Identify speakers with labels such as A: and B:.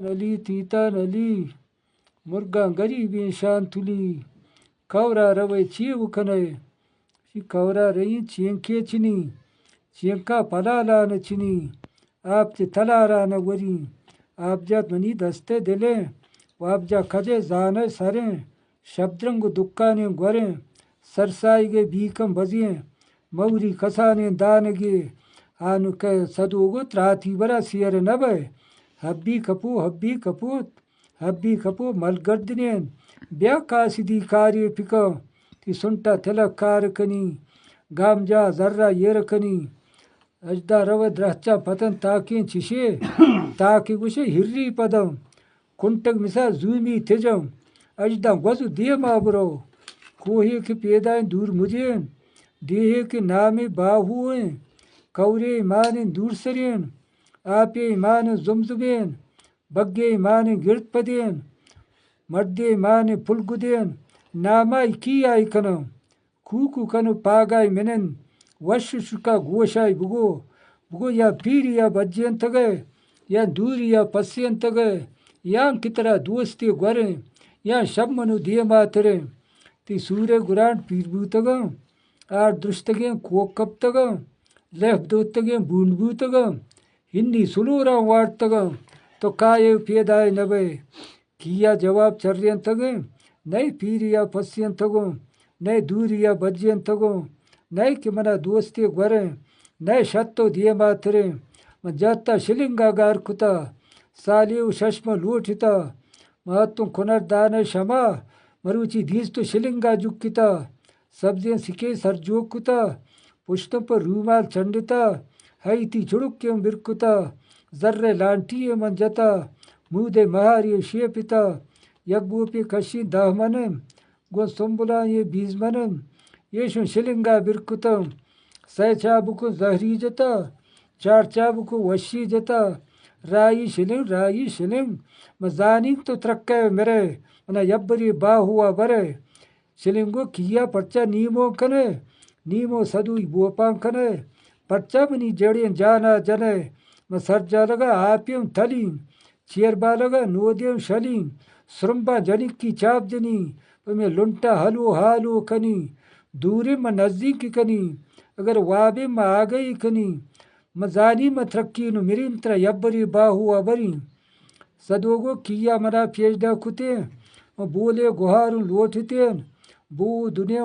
A: علی تیتان علی مرگان غریبین شان تلی کورا روی چیو کنے کورا رئی چینکے چنی چینکا پلالان چنی آپ تے تلاران وری آپ جات منی دستے دلیں و آپ جا کھجے زانے سریں شبدرنگ دکانے گوریں سرسائی گے بیکم بزیں موری کسانے دانگے آنو کہ صدوگو تراتی برا سیر نبے ہبی کپو ملگردنین بیا کاسدی کاری پکا تی سنٹا تلا کار کنی گام جا ذرہ یر کنی اجدا رو درہچا پتن تاکین چشے تاکی گوشے ہری پدم کنٹگ مسا زومی تجم اجدا گوزو دیما برو کوہی کے پیدائیں دور مجھین دیہے کے نام باہوئیں کورے ایمان دور سرین آپے ایمان زمزمین بگے ایمان گرد پدین مردے ایمان پلگدین نامائی کی آئی کنم کوکو کنو پاگائی منن وش شکا گوشائی بگو یا پیری یا بجین تگے یا دوری یا پسین تگے یا کترا دوستی گوریں یا شب منو دیما تریں تی سورے گرانٹ پیر بوتگم آر درشتگیں کوکب تگم لہب دوتگیں بوند بوتگم ہنی سلورا وارتگم تو کائے پیدائے نبے کیا جواب چرین تگیں نئی پیری یا پسین تگم نئی دوری یا بجین تگم نئی کہ منا دوستی گوریں نئی شتو دیما تریں من جاتا شلنگا گار کتا سالیو ششم لوٹتا مہتم کنر دانے شما مروچی دیز تو شلنگا جکتا سبزیں سکے سر جوکتا پشتم پر رومال چنڈتا ہائی تی چھڑکیم برکتا ذرے لانٹی من جتا مودے مہاری شیپتا یک بوپی کشی 10 منم گون سنبلا یہ 20 منم یشن شلنگا برکتم سہ چابکو زہری جتا 4 چابکو وشی جتا رائی شلنگ مزانی تو ترکے مرے منا یبری باہوا برے شلنگو کیا پرچا نیمو کنے نیمو صدوی بوپان کنے پرچا منی جڑین جانا جنے مسر جا لگا آپیم تلیم چیر با لگا نودیم شلیم سرمبا جنک کی چاپ جنی میں لنٹا حالو کنی دوری میں نزدیک کنی اگر وابے میں آگئی کنی مزانی میں ترکین مریم ترا یبری باہوا بریم صدوگو کیا منا پیجدہ کتیں بولے گوہاروں لوٹتیں بو دنیا